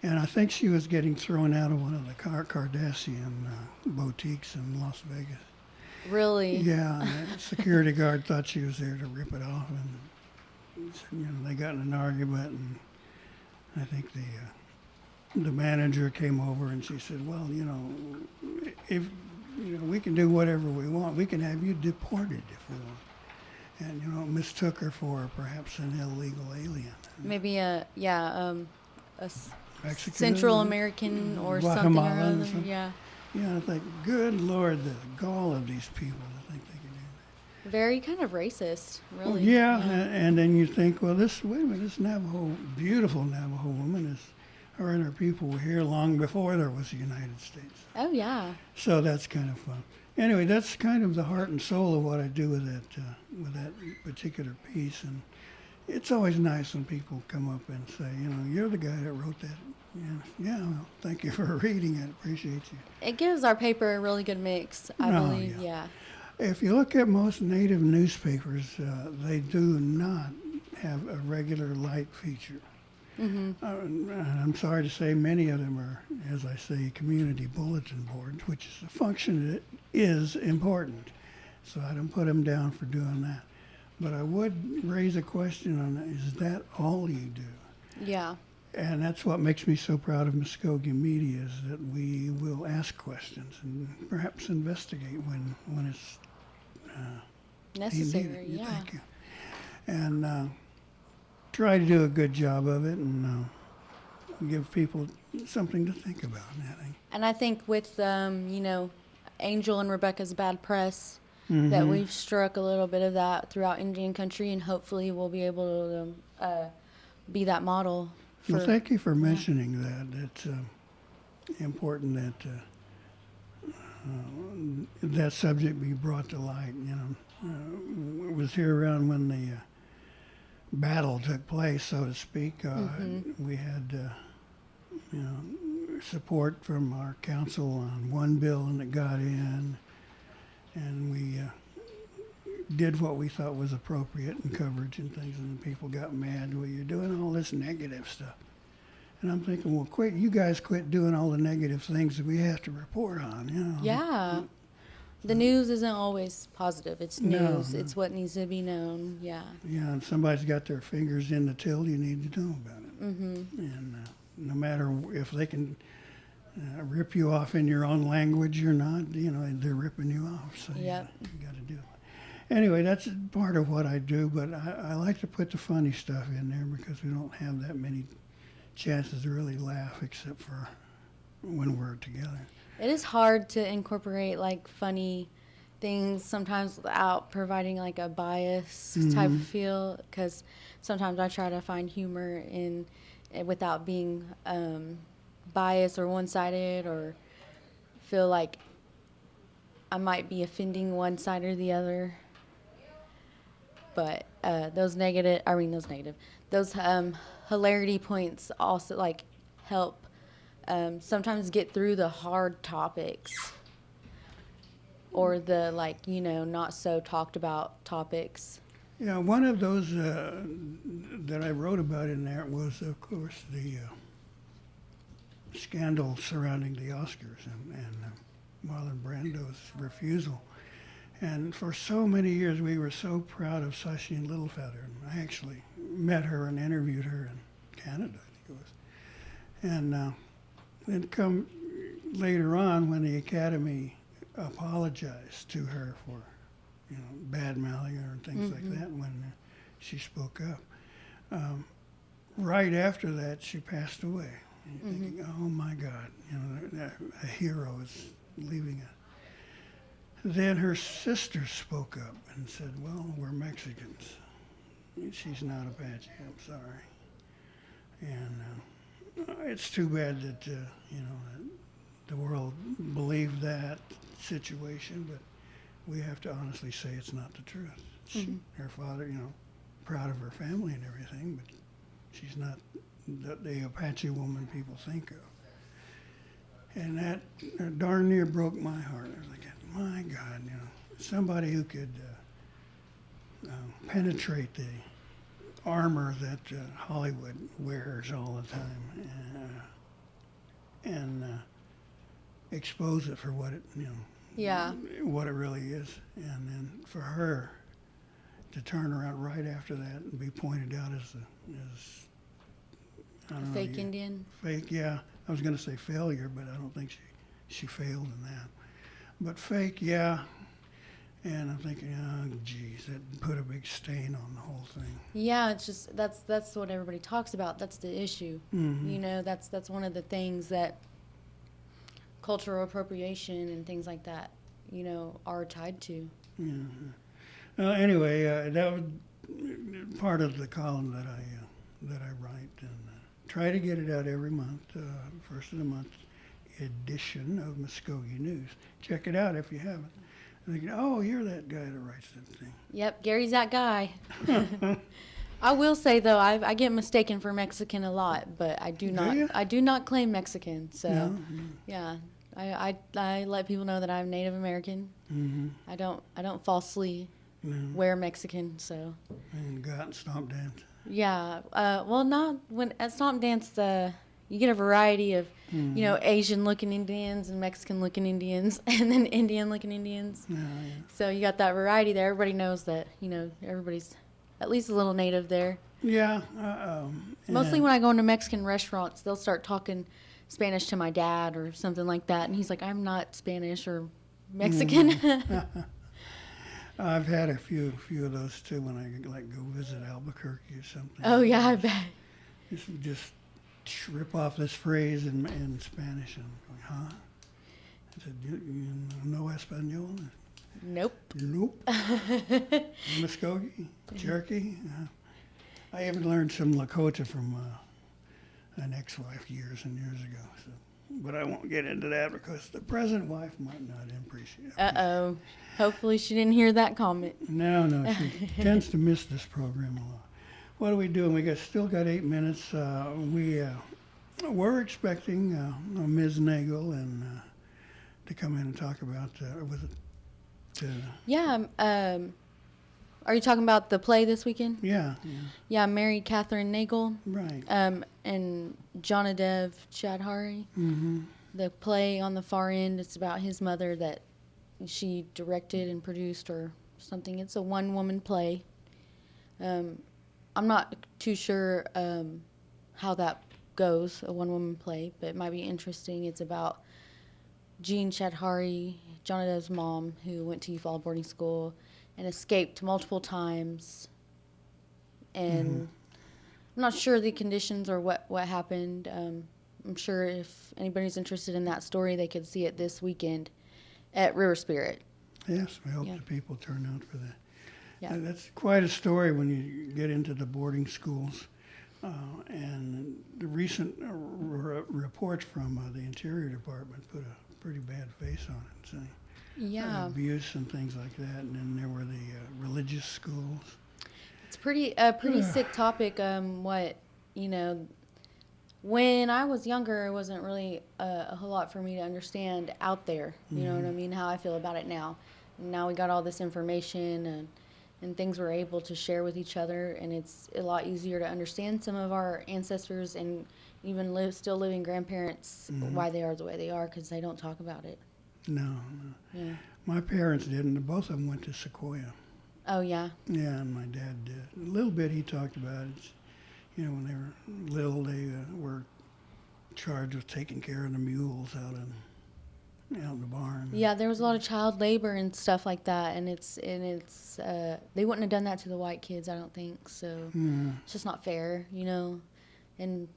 And I think she was getting thrown out of one of the Kardashian boutiques in Las Vegas.
Really?
Yeah, and the security guard thought she was there to rip it off, and he said, they got in an argument, and I think the manager came over and she said, well, if we can do whatever we want, we can have you deported if we want. And mistook her for perhaps an illegal alien.
Maybe a
Mexican,
Central American or something or
Guatemalan or
other.
something.
Yeah.
Yeah, I think, good Lord, the gall of these people to think they can do
Very kind of racist,
that.
really.
Yeah, and then you think, well, wait a minute, this beautiful Navajo woman her and her people were here long before there was the United States.
Oh, yeah.
So that's kind of fun. Anyway, that's kind of the heart and soul of what I do with that particular piece. And it's always nice when people come up and say, you're the guy that wrote that. Yeah, well, thank you for reading it. Appreciate you.
It gives our paper a really good mix, I believe. Yeah.
If you look at most native newspapers, they do not have a regular light feature. I'm sorry to say many of them are, as I say, community bulletin boards, which is a function that is important. So I don't put them down for doing that. But I would raise a question on that. Is that all you do?
Yeah.
And that's what makes me so proud of Mvskoke Media, is that we will ask questions and perhaps investigate when it's
necessary.
needed.
Yeah.
Thank you. And try to do a good job of it and give people something to think about.
And I think with Angel and Rebecca's bad press, that we've struck a little bit of that throughout Indian country, and hopefully we'll be able to be that model.
Well, thank you for mentioning that. It's important that that subject be brought to light. I was here around when the battle took place, so to speak. We had support from our council on one bill, and it got in, and we did what we thought was appropriate in coverage and things, and then people got mad. Well, you're doing all this negative stuff. And I'm thinking, well, you guys quit doing all the negative things that we have to report on,
Yeah. The news isn't always positive. It's news.
No.
It's what needs to be known. Yeah.
Yeah, and somebody's got their fingers in the till, you need to know about it. And no matter if they can rip you off in your own language or not, they're ripping you off. So you got to do it. Anyway, that's part of what I do, but I like to put the funny stuff in there because we don't have that many chances to really laugh except for when we're together.
It is hard to incorporate funny things sometimes without providing a bias type of feel, because sometimes I try to find humor in without being biased or one-sided, or feel like I might be offending one side or the other. But those hilarity points also help sometimes get through the hard topics, or the not so talked about topics.
Yeah, one of those that I wrote about in there was, of course, the scandal surrounding the Oscars and Marlon Brando's refusal. And for so many years, we were so proud of Sacheen Littlefeather. I actually met her and interviewed her in Canada, I think it was. And then come later on, when the Academy apologized to her for, bad-mouthing her and things like that when she spoke up. Right after that, she passed away. And you're thinking, oh my God, a hero is leaving us. Then her sister spoke up and said, well, we're Mexicans. She's not Apache, I'm sorry. And it's too bad that, the world believed that situation, but we have to honestly say it's not the truth. Her father, proud of her family and everything, but she's not the Apache woman people think of. And that darn near broke my heart. I was like, my God, somebody who could penetrate the armor that Hollywood wears all the time and expose it for what
Yeah.
what it really is. And then for her to turn around right after that and be pointed out as I don't know,
Fake Indian.
fake, yeah. I was going to say failure, but I don't think she failed in that. But fake, yeah. And I'm thinking, oh, geez, that put a big stain on the whole thing.
Yeah, it's just that's what everybody talks about. That's the issue. You know, that's one of the things that cultural appropriation and things like that, you know, are tied to.
Yeah. Anyway, that was part of the column that I write, and try to get it out every month. First of the month edition of Mvskoke News. Check it out if you haven't. Thinking, oh, you're that guy that writes that thing.
Yep, Gary's that guy. I will say though, I get mistaken for Mexican a lot, but I do not claim Mexican. So
No?
yeah, I let people know that I'm Native American.
Mm-hmm.
I don't falsely wear Mexican. So
And go out and stomp dance.
yeah, well, not when at Stomp Dance. You get a variety of, you know, Asian-looking Indians and Mexican-looking Indians, and then Indian-looking Indians.
Yeah.
So you got that variety there. Everybody knows that, you know, everybody's at least a little native there.
Yeah.
Mostly when I go into Mexican restaurants, they'll start talking Spanish to my dad or something like that, and he's like, "I'm not Spanish or Mexican."
I've had a few of those too when I like go visit Albuquerque or something.
Oh yeah, I bet.
Just rip off this phrase in Spanish, and I'm going, huh? I said, you know Espanol?
Nope.
Nope. Mvskoke, Cherokee. I even learned some Lakota from an ex-wife years and years ago. So, but I won't get into that because the present wife might not appreciate it.
Uh-oh. Hopefully she didn't hear that comment.
No, she tends to miss this program a lot. What are we doing? We still got 8 minutes. We're expecting Ms. Nagel and to come in and talk about
Yeah. Are you talking about the play this weekend?
Yeah.
Yeah, Mary Catherine Nagel.
Right.
And Jonadev Chadhari.
Mm-hmm.
The play on the far end, it's about his mother that she directed and produced or something. It's a one-woman play. I'm not too sure how that goes, a one-woman play, but it might be interesting. It's about Jean Chadhari, Jonadev's mom, who went to Eufaula boarding school and escaped multiple times. And I'm not sure the conditions or what happened. I'm sure if anybody's interested in that story, they could see it this weekend at River Spirit.
Yes, we hope the people turn out for that.
Yeah.
That's quite a story when you get into the boarding schools. And the recent reports from the Interior Department put a pretty bad face on it, saying abuse and things like that. And then there were the religious schools.
It's a pretty sick topic. When I was younger, it wasn't really a whole lot for me to understand out there. You know what I mean? How I feel about it now. And now we got all this information and things we're able to share with each other, and it's a lot easier to understand some of our ancestors and even still living grandparents why they are the way they are, because they don't talk about it.
No.
Yeah.
My parents didn't. Both of them went to Sequoia.
Oh yeah.
Yeah, and my dad did. A little bit he talked about it. You know, when they were little, they were charged with taking care of the mules out in the barn.
Yeah, there was a lot of child labor and stuff like that, and it's they wouldn't have done that to the white kids, I don't think. So it's just not fair, you know. And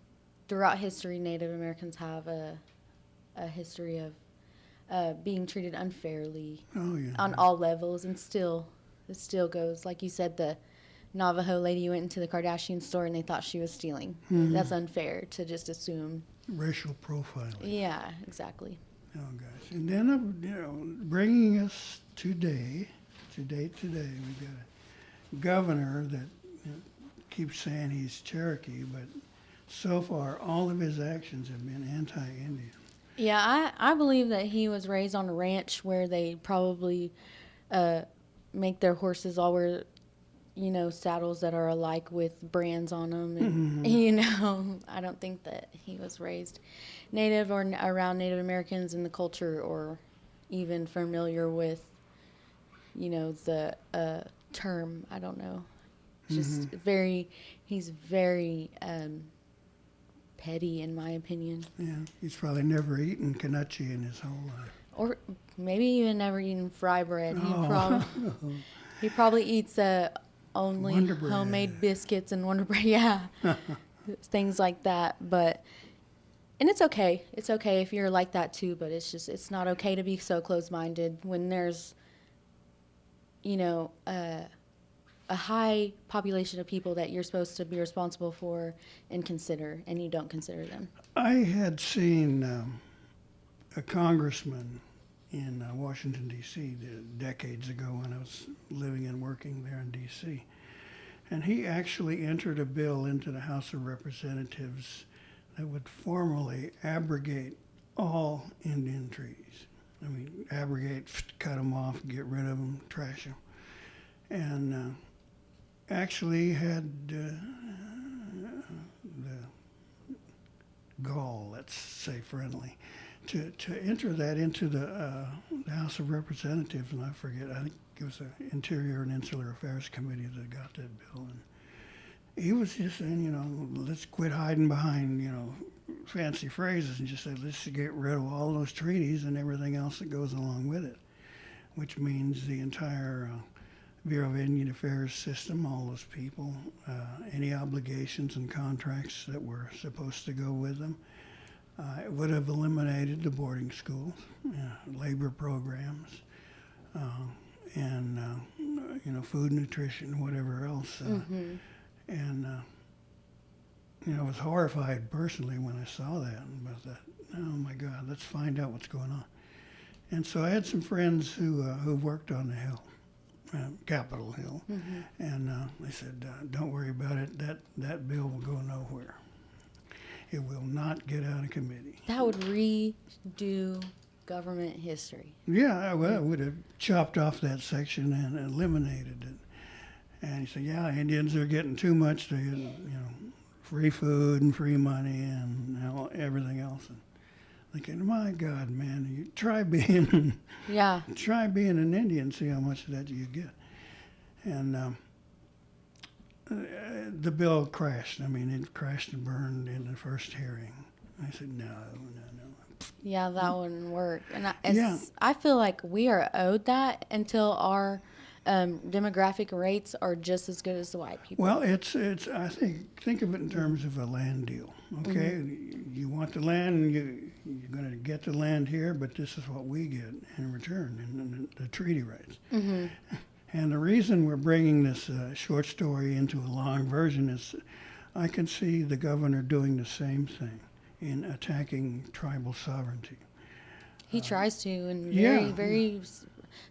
throughout history, Native Americans have a history of being treated unfairly on all levels, and it still goes. Like you said, the Navajo lady went into the Kardashian store and they thought she was stealing. That's unfair to just assume.
Racial profiling.
Yeah, exactly.
Oh gosh! And then bringing us to date today, we got a governor that keeps saying he's Cherokee, but so far all of his actions have been anti-Indian.
Yeah, I believe that he was raised on a ranch where they probably make their horses all wear, saddles that are alike with brands on them. And, I don't think that he was raised Native or around Native Americans in the culture or, even familiar with, the term. I don't know. Just he's very petty, in my opinion.
Yeah, he's probably never eaten kanachi in his whole life.
Or maybe even never eaten fry bread.
Oh.
He probably eats only
Wonder Bread.
homemade biscuits and Wonder Bread. Yeah, things like that. And it's okay. It's okay if you're like that too. But it's not okay to be so closed-minded when there's, a high population of people that you're supposed to be responsible for and consider, and you don't consider them.
I had seen a congressman in Washington, D.C. decades ago when I was living and working there in D.C. And he actually entered a bill into the House of Representatives that would formally abrogate all Indian trees. I mean, abrogate, cut them off, get rid of them, trash them. And actually had the gall, let's say friendly, to enter that into the House of Representatives, and I think it was the Interior and Insular Affairs Committee that got that bill. And he was just saying, let's quit hiding behind, fancy phrases and just say, let's get rid of all those treaties and everything else that goes along with it, which means the entire Bureau of Indian Affairs system, all those people, any obligations and contracts that were supposed to go with them. It would have eliminated the boarding schools, labor programs, and food, nutrition, whatever else. And I was horrified personally when I saw that. And I thought, oh my God, let's find out what's going on. And so I had some friends who worked on the Hill. Capitol Hill, and they said, "Don't worry about it. That bill will go nowhere. It will not get out of committee."
That would redo government history.
Yeah, well, I would have chopped off that section and eliminated it. And he said, "Yeah, Indians are getting too much to free food and free money and everything else." And thinking, my God, man, you try being an Indian, see how much of that you get. And the bill crashed. I mean, it crashed and burned in the first hearing. I said, no.
Yeah, that wouldn't work. And I feel like we are owed that until our demographic rates are just as good as the white people.
Well, it's. I think of it in terms of a land deal. Okay, you want the land, you're going to get the land here, but this is what we get in return, in the treaty rights. And the reason we're bringing this short story into a long version is, I can see the governor doing the same thing in attacking tribal sovereignty.
He tries to in very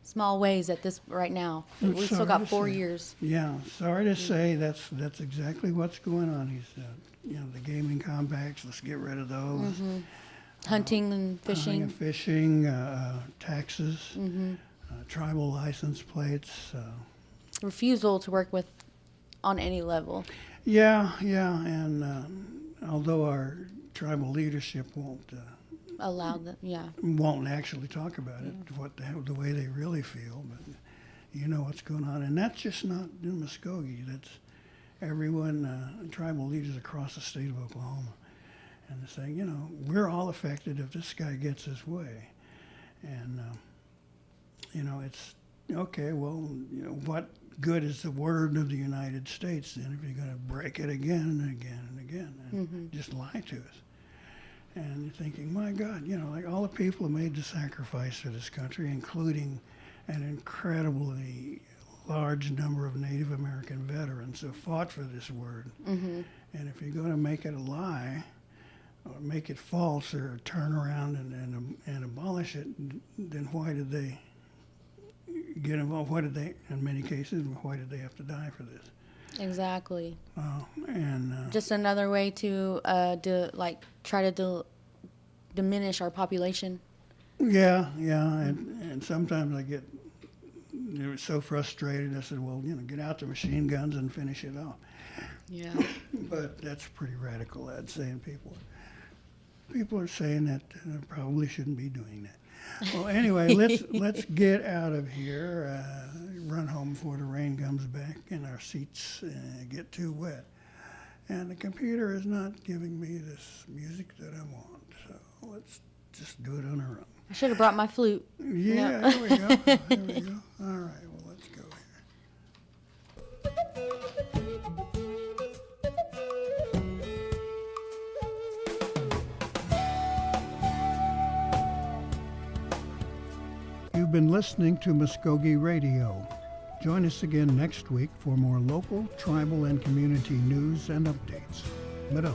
small ways at this right now. We've still got 4 years.
Yeah, sorry to say that's exactly what's going on. He's the gaming compacts. Let's get rid of those.
Hunting and fishing.
Taxes, tribal license plates.
Refusal to work with on any level.
Yeah, and although our tribal leadership won't won't actually talk about it, the way they really feel, but you know what's going on. And that's just not in Mvskoke. That's everyone, tribal leaders across the state of Oklahoma. And they're saying, we're all affected if this guy gets his way. And, it's, okay, well, what good is the word of the United States then if you're going to break it again and again and again and just lie to us? And you're thinking, my God, like all the people who made the sacrifice for this country, including an incredibly large number of Native American veterans who fought for this word. And if you're going to make it a lie, or make it false, or turn around and abolish it, then why did they get involved? Why did they, in many cases, why did they have to die for this?
Exactly.
And
just another way to try to diminish our population.
Yeah, and sometimes I get so frustrated. I said, well, get out the machine guns and finish it off.
Yeah.
But that's pretty radical, I'd say, in people. people are saying that probably shouldn't be doing that. Well, anyway, let's get out of here. Run home before the rain comes back and our seats get too wet. And the computer is not giving me this music that I want. So let's just do it on our own.
I should have brought my flute.
Yeah,
No.
there we go. There we go. All right, well, let's go here. You've been listening to Mvskoke Radio. Join us again next week for more local, tribal, and community news and updates. But